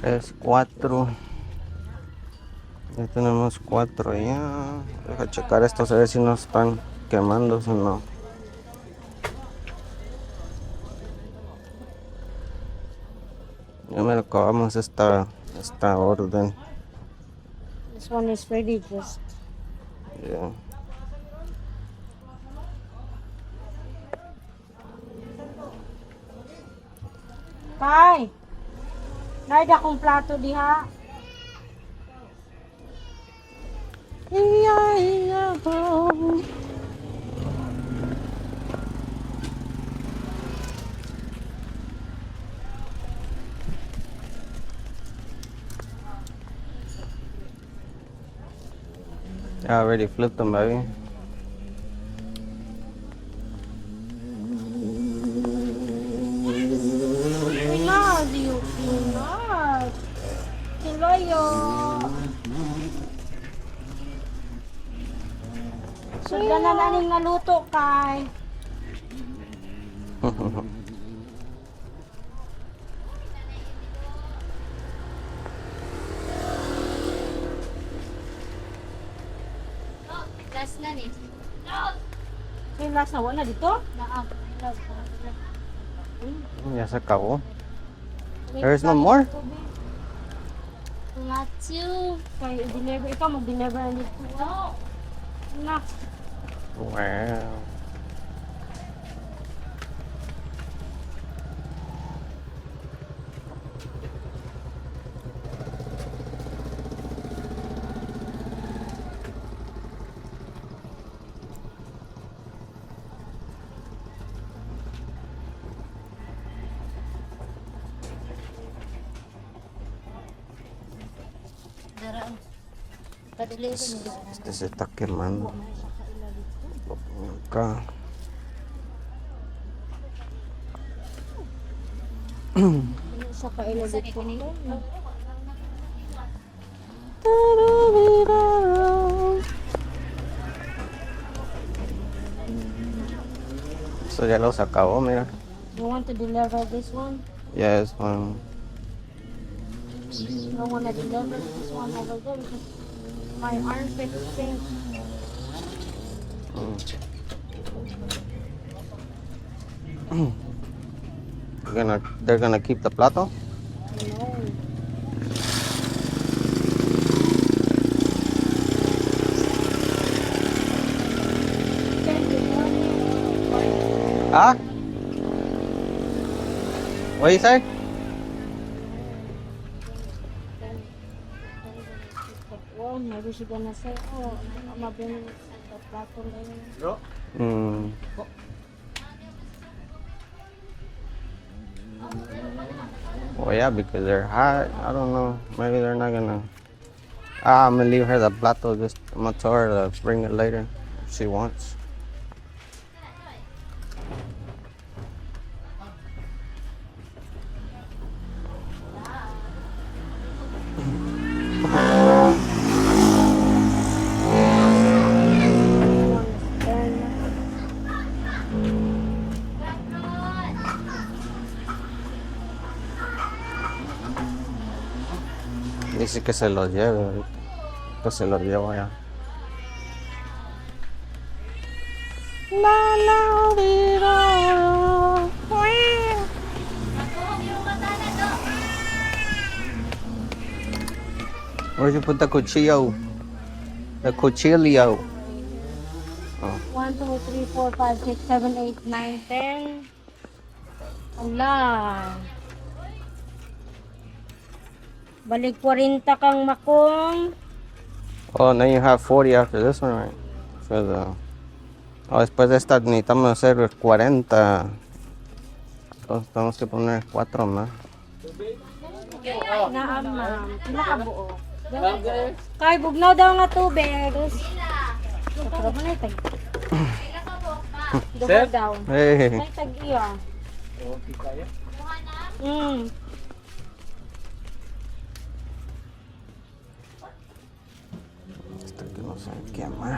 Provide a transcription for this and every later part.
3, 4. Ya tenemos 4 ya. Deja checar estos a ver si no están quemándose o no. Ya me lo acabamos esta orden. This one is ready just. Yeah. Tay! Naida akong plato diha. Iya, iya, ho. I already flipped them, baby. Pinag, you pinag. Kiloyo. Sudya na naning naluto kay. Last na ni. Kay last na wala dito? Naag. Ya se acabó. There's no more? Not you. Kay i-deliver. Ikaw mag-deliver na dito. No. Nak. Wow. Daraan. Pa-deliver ni. Este se está quemando. Lo pongo acá. Sa kailo dito. Esto ya los acabó, mira. You want to deliver this one? Yes, one. You don't want to deliver this one over there because my armpit stinks. They're gonna keep the plato. No. Ah? What you say? Well, maybe she's gonna say, oh, I'm gonna bring the plato later. Well, yeah, because they're hot. I don't know. Maybe they're not gonna. I'm gonna leave her the plato. Just I'm gonna tell her to bring it later if she wants. Dice que se los lleve ahorita. Pues se los llevo allá. La la di, da. Where'd you put the cuchillo? The cuchillo. 1, 2, 3, 4, 5, 6, 7, 8, 9, 10. Ala. Balik 40 kang makong. Oh, now you have 40 after this one, right? For the... Oh, después de esta necesitamos hacer 40. Entonces tenemos que poner 4 más. Naam, ma'am. Pinakabuo. Kay, bugnaw daw nga tubig. Pero mo na itag. Duha daw. Hey. Ay, tag iya. Esto que no se quema.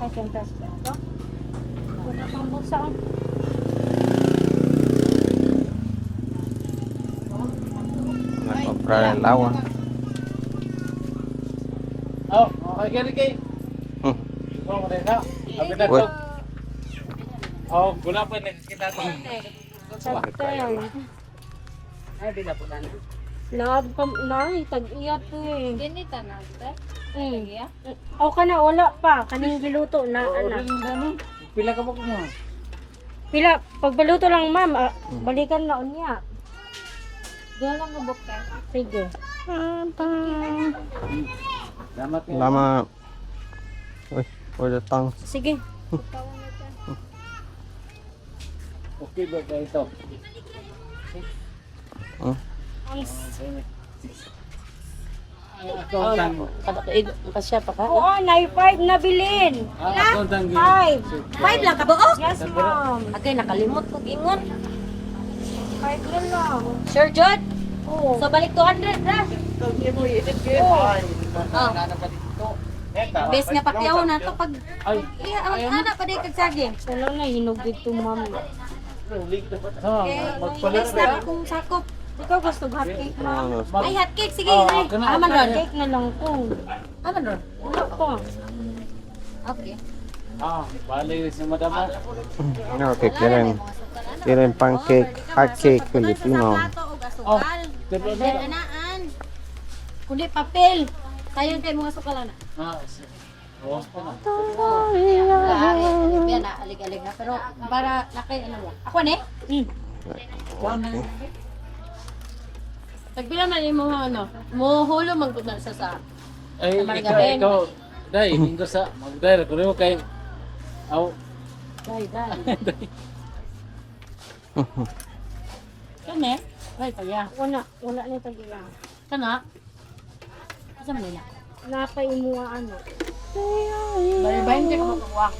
Ay, siyempre. Ito. Wala pang buksa. Comprar el agua. Oh, okay ka Ricky. Hmm. Oh, na. Abi na Uy. to. Oh, gula pa na kita to. Sakto yan. Ay, bila po na. Tag-iyat to eh. Ganito na, te. O ka na, wala pa. Kaning giluto na, anak. Pila ka mo mo? Pila, pagbaluto lang ma'am, balikan na unya. Doon lang mabok ka. Sige. Salamat ka. Lama. Uy, for the tongue. Sige. Okay ba kayo ito? Hmm. Oo, na-5 na bilin. Account 5. 5 lang ka buo? Yes, ma'am. Okay, nakalimot ko ingon. 5 na lang. Sure, Jod? Oo. So, balik 200 na. Bes nga pakyaw na to pag Ay, ana pa day kag saging. Wala na, hinog dito, ma'am. Okay, magpalit bes na kung sakop. Ikaw gusto hotcake, ma'am? Ay, hot cake sige. Oh, Ay, kana- aman ron. Cake na lang ko. Aman ron. Wala pa. Okay. bali si madam. Okay, quieren pancake, hot cake Filipino. Oh, Anaan. Kundi papel. Sayon kay mga sukalan. Oh, Yan na, alig-alig na. Pero para nakay ano lang. Ako ne? Okay. Pagpila man mo ano, mohulo man gud na sa ay, Margarin. ikaw, dai, hindi sa, mag-dai, kung kay, aw, Dai. Kani? Dai pa ya. Wala na tag-iya. Kana? Asa man nila? Napay mo ano. Bali 20 ka makuha.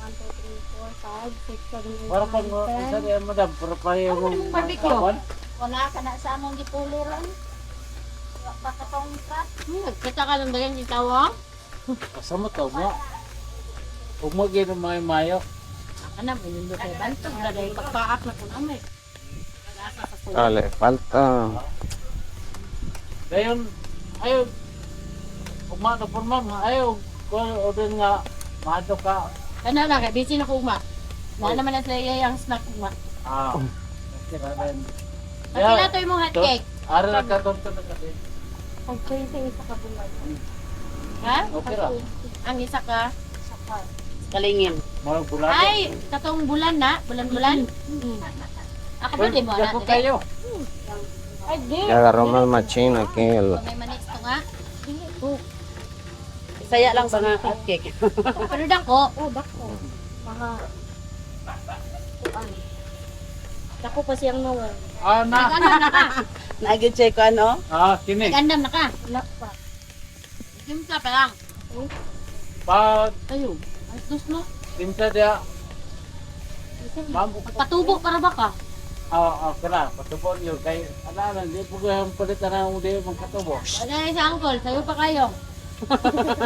1, 2, 3, 4, 5, 6, 7, 8, para pang, isa di, madam, para pa yung, Barbecue. Wala ka na sa among gipuli ron. Pa ka tong kat. Kita ka lang dagan itawa. kasama to mo. Huwag mo gano'n mga mayo. Ana binundo kay bantog na dai pagpaak na kun amay. Dale, falta. Dayon, ayaw, umano po ma'am, ayaw, kung order nga, maado ka. Kana lang kay busy na ko uma. Na naman na sila yung snack uma. Okay na rin. Pagkila to imong hot cake. Ara na ka tonto na kasi. Okay, sa isa ka bulay. Ha? Okay ra. Ang isa ka kalingin. Marang bulado. Ay, katong bulan na, bulan-bulan. Ako pwede mo Dako na. kayo. Ay, di. Ya agarró más machín aquí el. May manis to nga. Saya lang ba nga hot cake? Pero dako. Oh, dako. Mga... Dako pa siyang nawal. Na. Nagandam na ka. Nag-check ko ano? Kini. Nagandam na ka. Wala pa. Simsa pa lang. Pa, Ayo. Ay, dos no. timsa dia. Ma'am, Patubo para ba ka? kira, patubon yun. Kay, ala, hindi po ko yung palitan na hindi mong katubo. Wala na sa uncle, sayo pa kayo.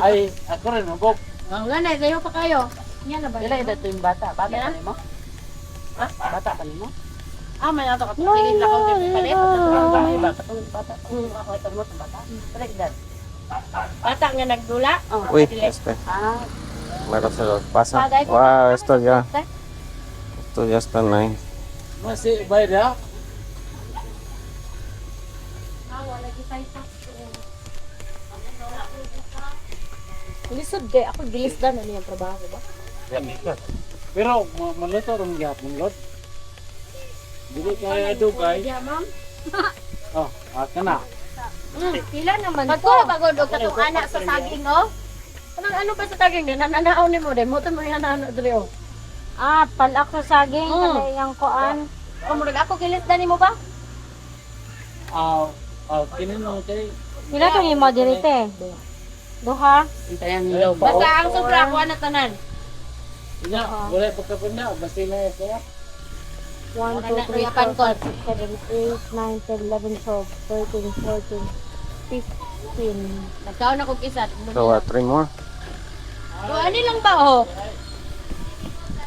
Ay, ako rin, mabok. Wala na, sayo pa kayo. Yan na ba? Dila ito yung bata. Bata pa mo? Ha? Bata pa mo? May nato ka. Sige, lakaw din palit. Ang bata. Bata. Ako ito mo sa bata. Pero edad. Bata nga nagdula. Uy, este. Meron se los pasa. Wow, esto ya está nice. Masih bayar ya? Wala kita ito. Lisod kay ako gilisdan na niyang trabaho ba? Pero, maluto rin gyapon, Lord. Dili kaya dugay. Yeah, ma'am. Kana. Pila naman Pagod og katong anak sa saging, oh. Ano ba sa saging din? Nananaw ni mo din. Muto mo yan ano diri, oh. Palak sa saging, kada yung koan. Kumurag ako kilisdan nimo ba? Kinin mo kay. Pila to ni mo dirite? Duha? Hintayan daw ba? Basta ang sobra ko na tanan. Ina, wala pagkapunta, basta na kaya. 1, 2, 3, 4, 5, 6, 7, 8, 9, 10, 11, 12, 13, 14, 15. Nagkaon ako isa. So, 3 more. Ano lang ba, oh?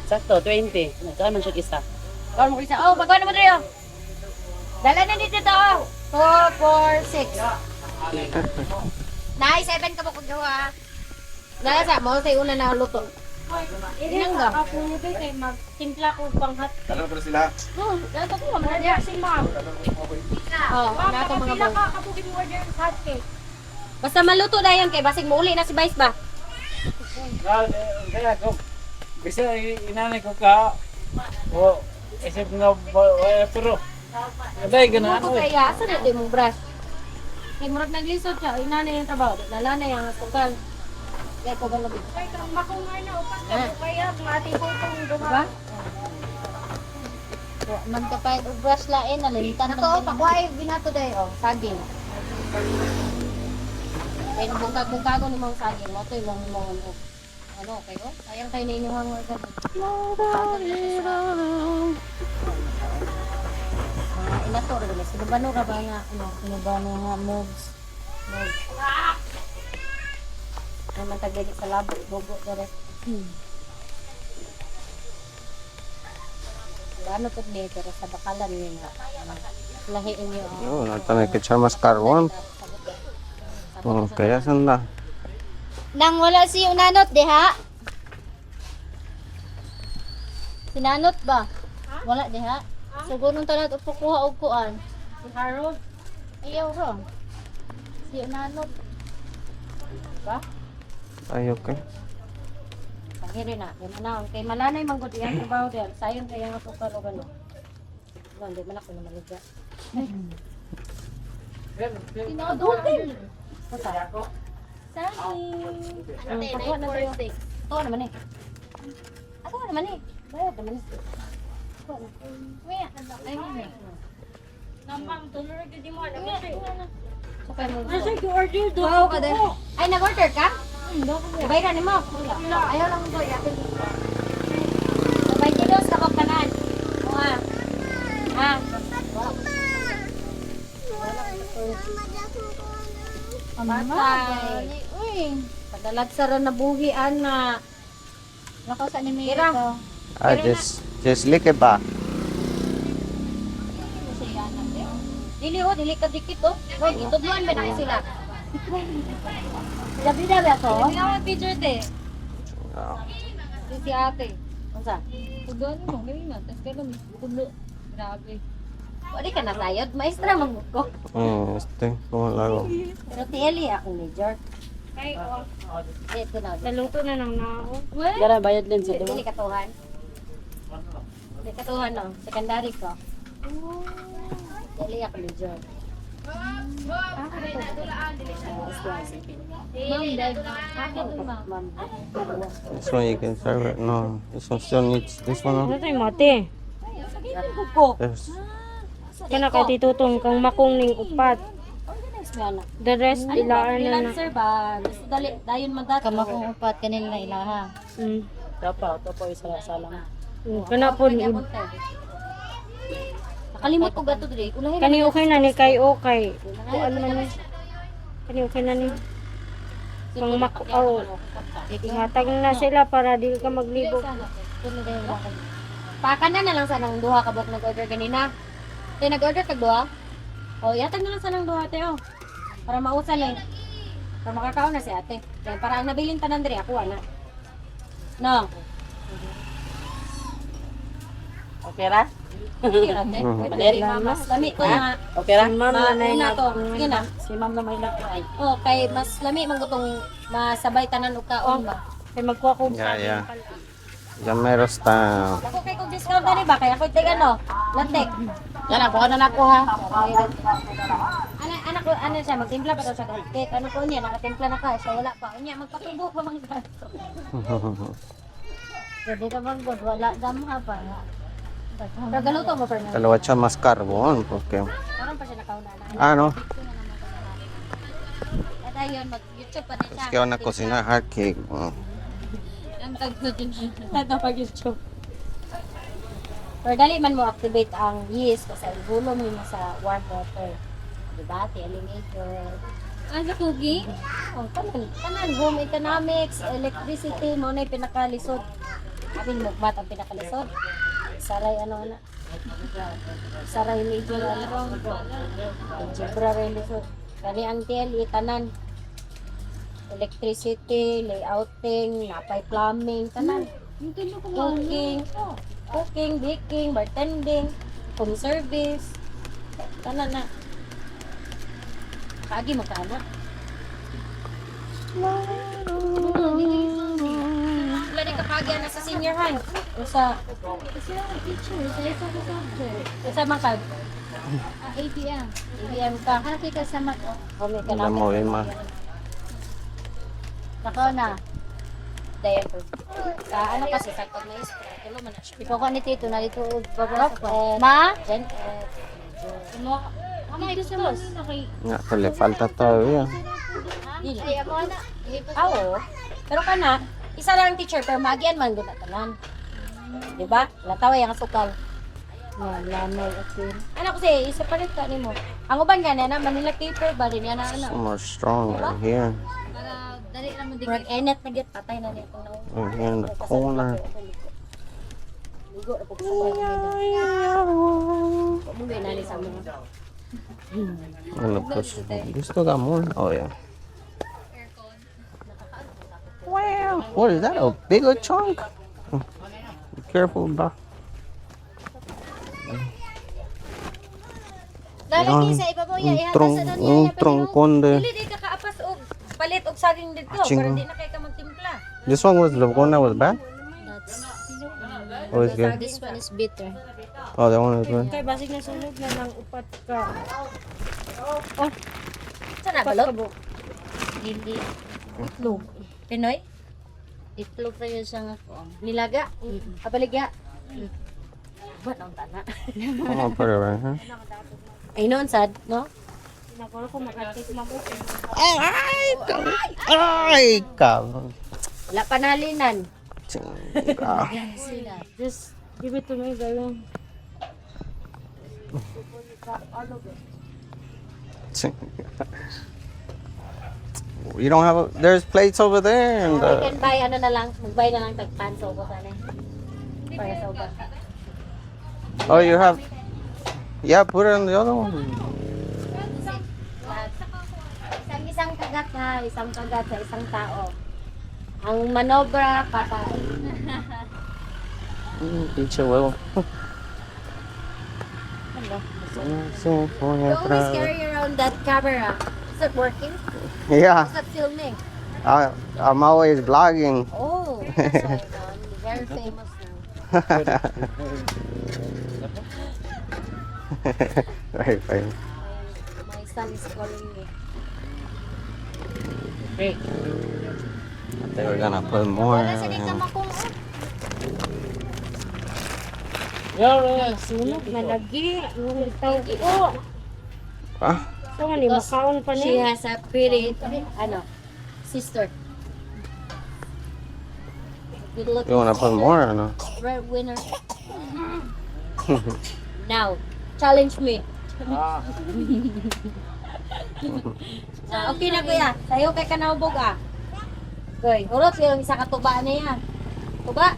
Sakto, 20. Nagkaan man siya isa. Gawin mo isa. Oh, pagkawa naman tayo. Dala na dito to. 4, 4, 6. Nay, 7 ka ba kung gawa? Dala sa mo, sa una na luto. Ilang ga? Ako nito kay magtimpla ko panghat. Dalawa pa sila. Oh, dato ko man si ma'am. Oh, nato mga Pila bang. ka kabukin mo order ng hot cake. Basta maluto na yan kay basig mo uli na si Vice ba? Kaya ko, bisa inanay ko ka, o, isip nga, pero, aday, ganaan Luto ko eh. kaya, asa na di mo brush? Kay murag naglisod siya, ina na yung trabaho. Lala na yung asukal. Kaya ko ba labi? Kay kang makungar na upat Ah. ka kaya mati ko tong Diba? duha. Man ka pa yung brush lain, nalilitan na. Ako, pakuhay, binato dahi, oh, saging. Kaya nung bungkag-bungkago ni mga saging, mo ito yung mga ano, kayo? Sayang kayo na inyong mga ganun. Mga inato, rin guys. Sinubano ka ba nga, ano, sinubano nga moves. Moves. Naman tagalit sa labo, bugo na rin. Ano to ni pero sa bakalan niyo nga. Lahiin niyo. Oh, natame ke chamas karwan. Oh, kaya sanda. Nang wala si Unanot diha. Sinanot ba? Wala diha. Siguro nung talat upo kuha og kuan. Si Harold. Ayaw ro. Si Unanot. Ba? Ay, okay. Pangiri na. Yan na. Kay malanay manggod yan trabaho der. Sayon kaya nga po karo gano. Hindi man ako na maliga. Tinodotin. Basta. Sani. Pagkuha na tayo. Ito naman eh. Ako naman eh. Bayad naman eh. Pagkuha na. Uya. Ay, mami. Namang tuloy ka di mo alam. Sakay mo. Nasa yung order do. Wow ka din. Ay, nag-order ka? Dako mo. Bayran mo. Wala. Ayaw lang ko. Yakin. Sabay kilos sa kapanan. O ha. Ha. Amatay. Uy. Padalat sa ron na buhian na. Lakaw sa ni Mira. Ah, just lick it ba? Dili ho, dili ka dikit oh. Wag, itudluan ba na sila? Dabi-dabi ako. Hindi ako picture te. Oh. Si ate. Unsa? Tugan mo, ngayon na. Tapos ka lang, tulo. Grabe. Wala ka na sayod. Maestra mong ko. Como lago. Pero ti Eli ako ni Jerk. Ay, oh. Ito na. Naluto na nang nao. Gara bayad din sa Dili katuhan. Dili katuhan no. Secondary ko. Eli ako ni Jerk. Ma'am, dad. Akin to, ma'am. This one you can serve it. No, this one still needs this one. Ano No? tayo mati? Ko. Yes. Kana kay titutong kang makong ning upat. Organize mo na. The rest Ano ba? ilaan na na. Freelancer ba? Gusto dali, dayon man dato. Kama kong upat kanila na ilaha. Tapa isa sa lang. Kana po Nakalimot ko gato diri. Ulahin kani okay na ni kay okay. Kuan man ni. Kani okay na ni. Pang makaw. Ihatag na sila para di ka maglibo. Pakanan na lang sa nang duha ka bak nag-order kanina. Tay nag-order kag duha? O yatag na lang sa nang duha tayo. Para mausan eh. Para makakaon na si ate. Kaya para ang nabiling tanan diri ako ana. No. Okay ra? Sige ate. Pwede mas lami ko nga. Okay ra? Ma'am na na Na to. Sige na. Si ma'am na may lakay. Oh, kay mas lami man gutong masabay tanan og kaon ba. Kay magkuha ko Yeah, yeah. Gamero style. Ako kay kog discount na ba kay ako tig ano, latek. Yan ako na nako ha. Anak ko ano siya magtimpla pa daw siya kay cake. Ano ko niya nakatimpla na ka siya wala pa. Unya magpatubo pa man gato. Jadi ka bang god wala dam ha pa. Pero galuto mo pa na. Dalawa chamas carbon. Porque, Karon pa siya nakauna na. ano, At ayun mag-YouTube pa din siya. es que van a cocinar hard cake. Oh. Ang tag na din siya. Ito pag-YouTube. Pero dali man mo activate ang yeast kasi gulo mo yun sa warm water. Diba? Tiling acre. Ano cooking? Oh, tanan home economics, electricity mo na pinakalisod. Abin mo mat ang pinakalisod. Saray ano na. Saray medyo ano. Algebra rin lisod. Kani ang TLE tanan. Electricity, layouting, napay plumbing, tanan. Hindi ko Cooking, cooking, baking, bartending, home service. Tanan na. Kagi mo ka na. Wala di ka kagi na sa senior high. O sa Kasi ako teacher sa isang subject. sa mga ABM. ABM ka. Hati ka sa mat. O may Wala mo, Emma. Nako na. Dayan po. Sa ano kasi sa pag may tulo man na siya. Ikaw ka ni Tito na dito. Ma? Ano ito sa mga na kay... Nga, to le falta todavía. Ay, ako na. Oo. Pero kana, isa lang teacher pero magian man gud tanan. Di ba? Latawa yang sukal. Lamay ako. Ano kasi isa pa rin ka nimo. Ang uban nga na Manila paper ba din yan na So ano. more strong right here. Para dali naman din. Work enet na git patay na niya kung nauna. Right here in the corner. Ligo na po sa Umuwi na ni sa mga. I'm gonna push. You still got more? Oh yeah. Wow. What is that? A bigger chunk? Be careful, bro. Lalaki sa ibabaw ya Un troncón de. Dili di ka kaapas og palit og saging dito Ching. para di na kay ka magtimpla. This one was the one that was bad? Oh, it's good. This one is bitter. Oh, that one is good. Kay basig na sunod na lang upat ka. Sana Upat ka balot? bo. Hindi. Itlog. Pinoy? Itlog tayo sa nga ko. Nilaga? Abaligya? Ba't ang tana? I'm gonna put it right here. Ay noon sad, no? Nagoro ko mag-artist mabuti. Ay, cabrón. Wala panalinan. Chinga. Sila. Just give it to me, gawin. You don't have a, there's plates over there and I can buy ano na lang, mag-buy na lang tagpan sa ubo sana. Para sa ubo. oh, you have, yeah, put it on the other one. Isang kagat ha, isang kagat sa isang tao. Ang manobra, patay. Pinche huevo. You always carry around that camera. Is it working? Yeah, Is it filming? I'm always vlogging. Oh, that's why I'm very famous now. Very funny. My son is calling me. Okay. They were gonna put more. Sunod na lagi. Ang tao ko. Ah, So nga ni makaon pa She niya. has a pretty, sister. Good luck, you wanna put more or no? breadwinner. Now, challenge me. Okay na kuya, sayo kay kanahubog ah. Goy, urot yung isa ka tuba na yan. Tuba?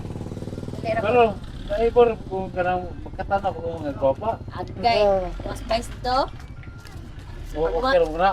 Pero, naibor kung kanang magkatanaw ko ng kopa. Agay, was best to. O, okay lang na.